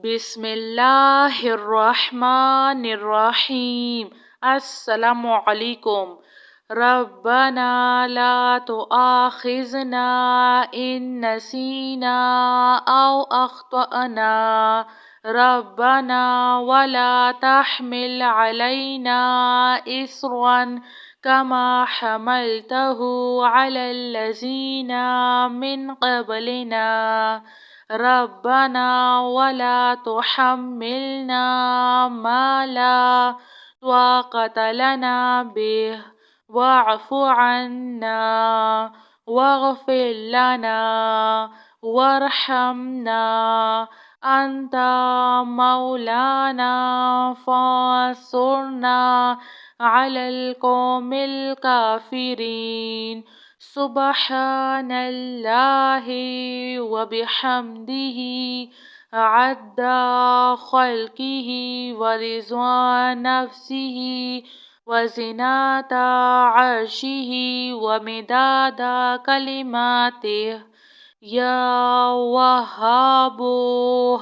بسم اللہ الرحمن الرحیم۔ السلام علیکم۔ ربنا لا تؤاخذنا ان نسینا او اخطأنا ربنا ولا تحمل علينا إصرا كما حملته على الذين من قبلنا ربنا ولا تحملنا ما لا طاقة لنا به واعف عنا واغفر لنا وارحمنا أنت مولانا فانصرنا على القوم الكافرين سبحان الله وبحمده عد خلقه ورضوان نفسه وزنة عرشه ومداد كلماته يا وهاب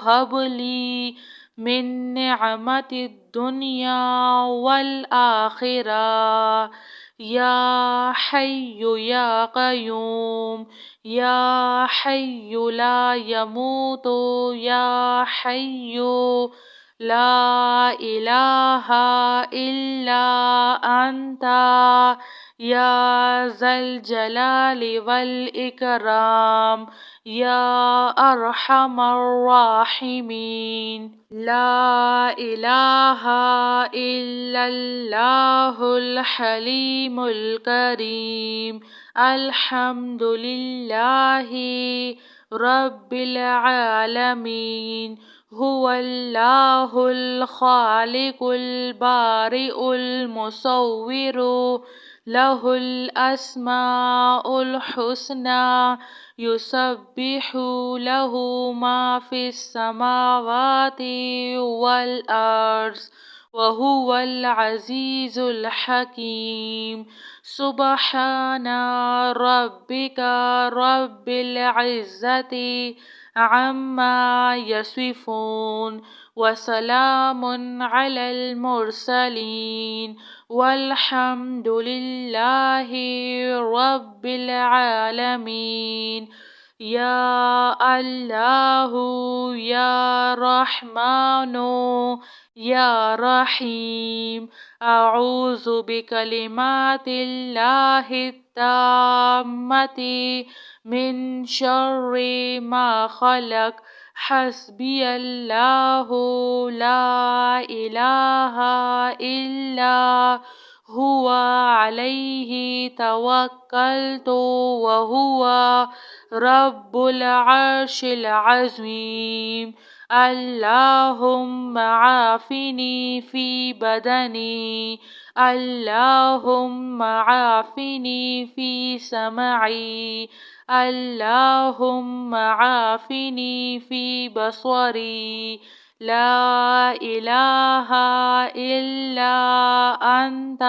هب لي من نعمة الدنيا والآخرة يا حي يا قيوم يا حي لا يموت يا حي لا إله إلا أنت يا ذا الجلال والإكرام يا أرحم الراحمين لا إله إلا الله الحليم الكريم الحمد لله رب العالمين هو الله الخالق البارئ المصور له الأسماء الحسنى يسبح له ما في السماوات والأرض وهو العزيز الحكيم سبحان ربك رب العزة عما يصفون وسلام على المرسلين والحمد لله رب العالمين يا الله يا رحمن يا رحيم أعوذ بكلمات الله التامة من شر ما خلق حسبي الله لا إله إلا هو عليه توكلت وهو رب العرش العظيم اللهم عافني في بدني اللهم عافني في سمعي اللهم عافني في بصري لا إله إلا أنت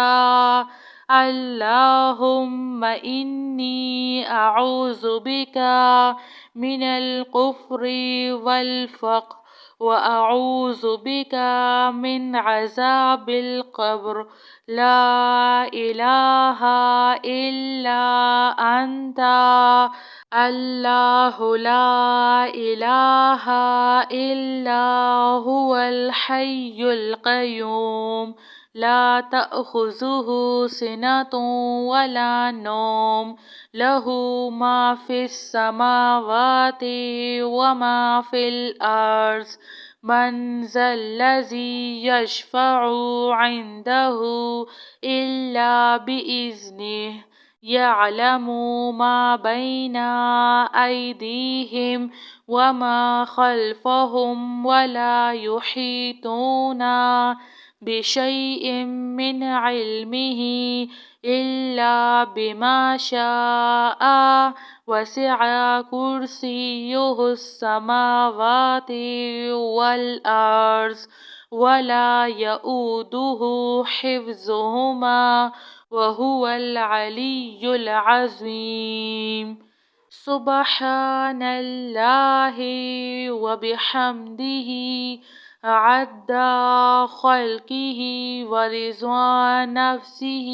اللهم إني أعوذ بك من الكفر والفقر وأعوذ بك من عذاب القبر لا إله إلا أنت الله لا إله إلا هو الحي القيوم لا تأخذه سنة ولا نوم له ما في السماوات وما في الأرض من ذا الذي يشفع عنده إلا بإذنه يعلم ما بين أيديهم وما خلفهم ولا يحيطون بشيء من علمه إلا بما شاء وسع كرسيه السماوات والأرض ولا يؤوده حفظهما وهو العلي العظيم سبحان الله وبحمده عد خلقه ورضوان نفسه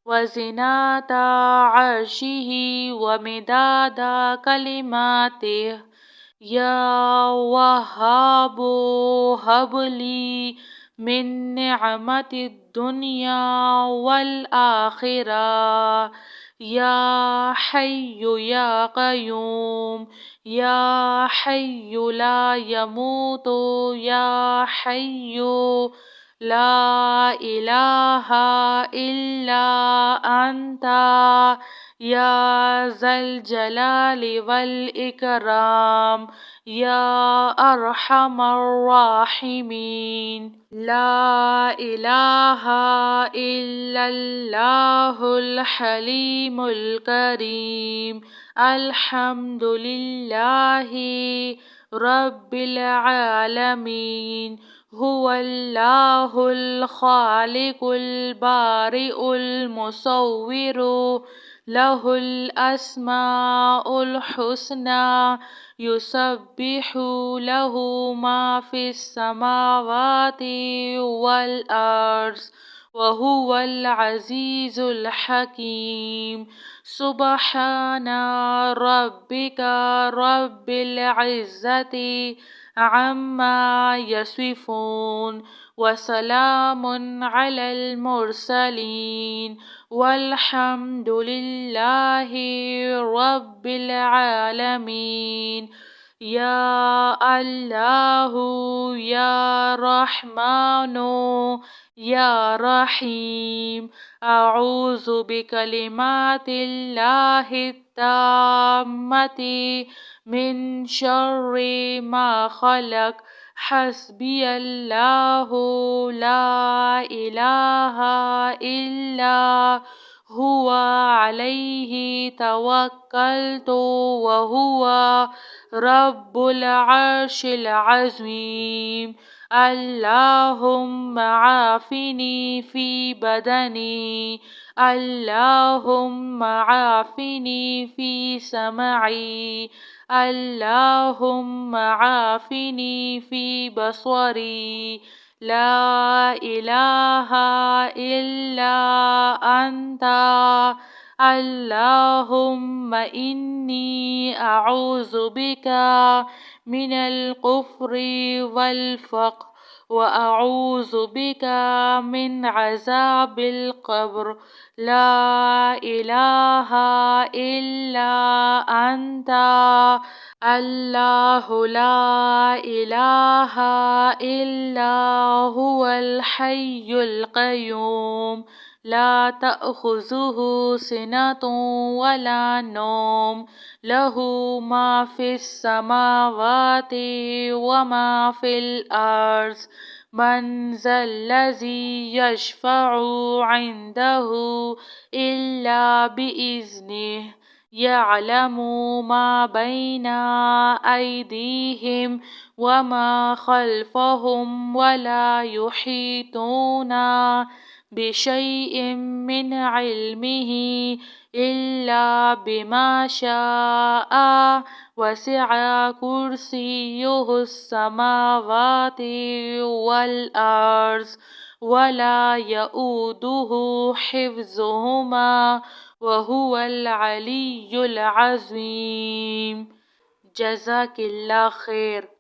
وزنة عرشه ومداد كلماته. يا وهاب هب لي من نعمة الدنيا والآخرة. يا حي يا قيوم، يا حي لا يموت، يا حي لا إله إلا أنت، يا ذا الجلال والإكرام، يا أرحم الراحمين. لا إله إلا الله الحليم الكريم. الحمد لله رب العالمين. هو الله الخالق البارئ المصور، له الأسماء الحسنى، يسبح له ما في السماوات والأرض، وهو العزيز الحكيم. سبحان ربك رب العزة عما يصفون، وسلام على المرسلين، والحمد لله رب العالمين. يا الله يا رحمن يا رحيم، أعوذ بكلمات الله التامة من شر ما خلق. حسبي الله لا إله إلا هو عليه توكلت وهو رب العرش العظيم. اللهم عافني في بدني، اللهم عافني في سمعي، اللهم عافني في بصري. لا إله إلا أنت. اللهم إني أعوذ بك من الكفر والفقر، وأعوذ بك من عذاب القبر. لا إله إلا أنت. الله لا إله إلا هو الحي القيوم، لا تأخذه سنة ولا نوم، له ما في السماوات وما في الأرض. من ذا الذي يشفع عنده إلا بإذنه، يعلم ما بين أيديهم وما خلفهم، ولا يحيطون بشيء من علمه إلا بما شاء. وسع كرسيه السماوات والأرض، ولا يؤوده حفظهما، وهو العلي العظيم. جزاك الله خیر.